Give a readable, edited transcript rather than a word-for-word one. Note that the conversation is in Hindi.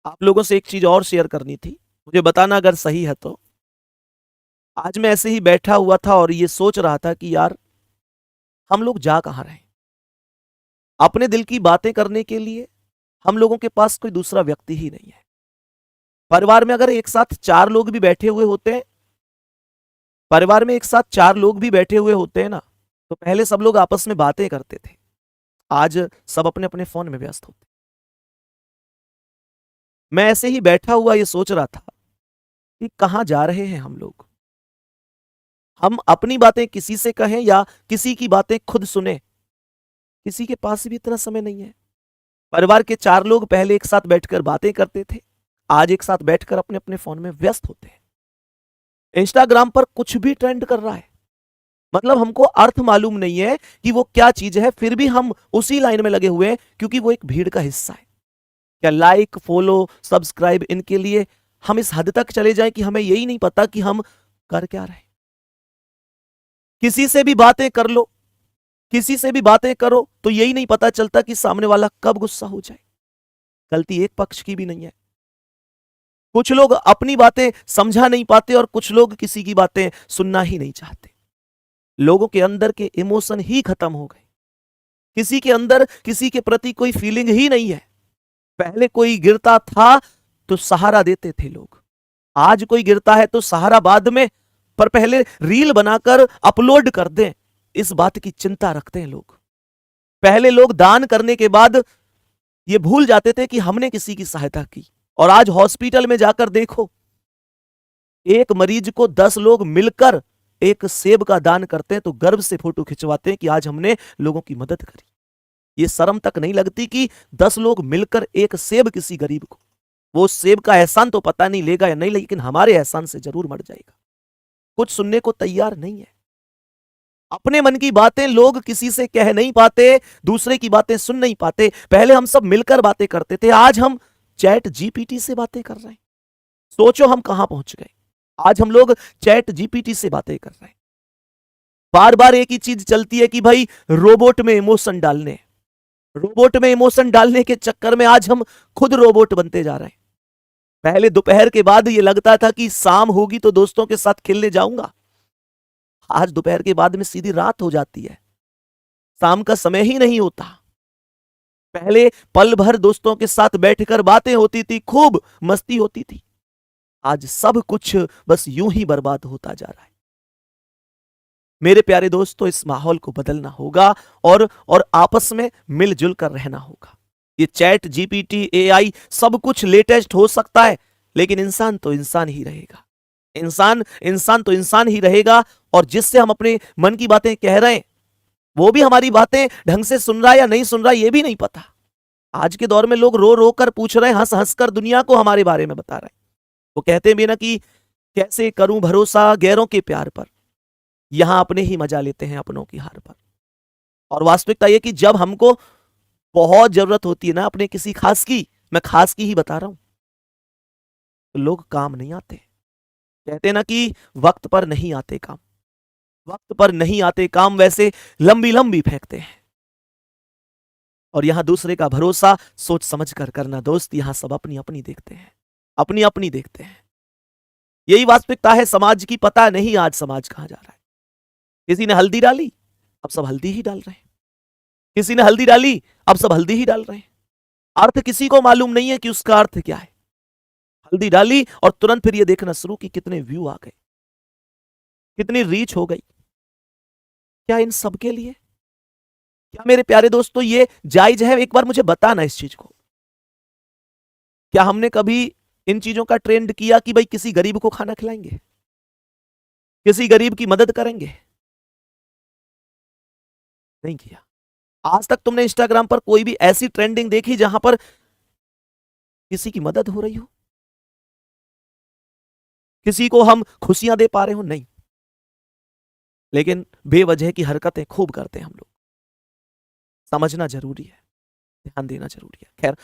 आप लोगों से एक चीज और शेयर करनी थी, मुझे बताना अगर सही है तो। आज मैं ऐसे ही बैठा हुआ था और ये सोच रहा था कि यार हम लोग जा कहां रहे हैं। अपने दिल की बातें करने के लिए हम लोगों के पास कोई दूसरा व्यक्ति ही नहीं है। परिवार में अगर एक साथ चार लोग भी बैठे हुए होते हैं, परिवार में एक साथ चार लोग भी बैठे हुए होते हैं ना, तो पहले सब लोग आपस में बातें करते थे। आज सब अपने अपने फोन में व्यस्त होते। मैं ऐसे ही बैठा हुआ ये सोच रहा था कि कहां जा रहे हैं हम लोग। हम अपनी बातें किसी से कहें या किसी की बातें खुद सुने, किसी के पास भी इतना समय नहीं है। परिवार के चार लोग पहले एक साथ बैठकर बातें करते थे, आज एक साथ बैठकर अपने अपने फोन में व्यस्त होते हैं। इंस्टाग्राम पर कुछ भी ट्रेंड कर रहा है, मतलब हमको अर्थ मालूम नहीं है कि वो क्या चीज है, फिर भी हम उसी लाइन में लगे हुए हैं क्योंकि वो एक भीड़ का हिस्सा है। क्या लाइक, फॉलो, सब्सक्राइब, इनके लिए हम इस हद तक चले जाएं कि हमें यही नहीं पता कि हम कर क्या रहे हैं। किसी से भी बातें कर लो, किसी से भी बातें करो तो यही नहीं पता चलता कि सामने वाला कब गुस्सा हो जाए। गलती एक पक्ष की भी नहीं है। कुछ लोग अपनी बातें समझा नहीं पाते और कुछ लोग किसी की बातें सुनना ही नहीं चाहते। लोगों के अंदर के इमोशन ही खत्म हो गए। किसी के अंदर किसी के प्रति कोई फीलिंग ही नहीं है। पहले कोई गिरता था तो सहारा देते थे लोग, आज कोई गिरता है तो सहारा बाद में, पर पहले रील बनाकर अपलोड कर दें, इस बात की चिंता रखते हैं लोग। पहले लोग दान करने के बाद ये भूल जाते थे कि हमने किसी की सहायता की। और आज हॉस्पिटल में जाकर देखो, एक मरीज को 10 लोग मिलकर एक सेब का दान करते हैं तो गर्व से फोटो खिंचवाते हैं कि आज हमने लोगों की मदद करी। ये शर्म तक नहीं लगती कि 10 लोग मिलकर एक सेब किसी गरीब को, वो सेब का एहसान तो पता नहीं लेगा या नहीं, लेकिन हमारे एहसान से जरूर मर जाएगा। कुछ सुनने को तैयार नहीं है। अपने मन की बातें लोग किसी से कह नहीं पाते, दूसरे की बातें सुन नहीं पाते। पहले हम सब मिलकर बातें करते थे, आज हम चैट जीपीटी से बातें कर रहे हैं। सोचो हम कहां पहुंच गए। आज हम लोग चैट जीपीटी से बातें कर रहे हैं। बार बार एक ही चीज चलती है कि भाई रोबोट में इमोशन डालने, रोबोट में इमोशन डालने के चक्कर में आज हम खुद रोबोट बनते जा रहे हैं। पहले दोपहर के बाद ये लगता था कि शाम होगी तो दोस्तों के साथ खेलने जाऊंगा, आज दोपहर के बाद में सीधी रात हो जाती है, शाम का समय ही नहीं होता। पहले पल भर दोस्तों के साथ बैठकर बातें होती थी, खूब मस्ती होती थी, आज सब कुछ बस यूं ही बर्बाद होता जा रहा है। मेरे प्यारे दोस्तों, इस माहौल को बदलना होगा और आपस में मिलजुल कर रहना होगा। ये चैट जीपीटी, एआई सब कुछ लेटेस्ट हो सकता है, लेकिन इंसान तो इंसान ही रहेगा। इंसान तो इंसान ही रहेगा। और जिससे हम अपने मन की बातें कह रहे हैं, वो भी हमारी बातें ढंग से सुन रहा है या नहीं सुन रहा, ये भी नहीं पता। आज के दौर में लोग रो रो कर पूछ रहे हैं, हंस हंस कर दुनिया को हमारे बारे में बता रहे हैं। वो कहते भी ना कि कैसे करूं भरोसा गैरों के प्यार पर, यहां अपने ही मजा लेते हैं अपनों की हार पर। और वास्तविकता यह कि जब हमको बहुत जरूरत होती है ना अपने किसी खास की, मैं खास की ही बता रहा हूं, तो लोग काम नहीं आते। कहते ना कि वक्त पर नहीं आते काम, वक्त पर नहीं आते काम वैसे लंबी लंबी फेंकते हैं। और यहां दूसरे का भरोसा सोच समझ कर करना दोस्त, यहां सब अपनी अपनी देखते हैं, अपनी अपनी देखते हैं। यही वास्तविकता है समाज की। पता नहीं आज समाज कहां जा रहा है। किसी ने हल्दी डाली, अब सब हल्दी ही डाल रहे हैं। किसी ने हल्दी डाली, अब सब हल्दी ही डाल रहे हैं। अर्थ किसी को मालूम नहीं है कि उसका अर्थ क्या है। हल्दी डाली और तुरंत फिर ये देखना शुरू कि कितने व्यू आ गए, कितनी रीच हो गई। क्या इन सब के लिए, क्या मेरे प्यारे दोस्तों ये जायज है? एक बार मुझे बताना इस चीज को। क्या हमने कभी इन चीजों का ट्रेंड किया कि भाई किसी गरीब को खाना खिलाएंगे, किसी गरीब की मदद करेंगे? नहीं किया। आज तक तुमने इंस्टाग्राम पर कोई भी ऐसी ट्रेंडिंग देखी जहां पर किसी की मदद हो रही हो, किसी को हम खुशियां दे पा रहे हो? नहीं। लेकिन बेवजह की हरकतें खूब करते हैं हम लोग। समझना जरूरी है, ध्यान देना जरूरी है। खैर,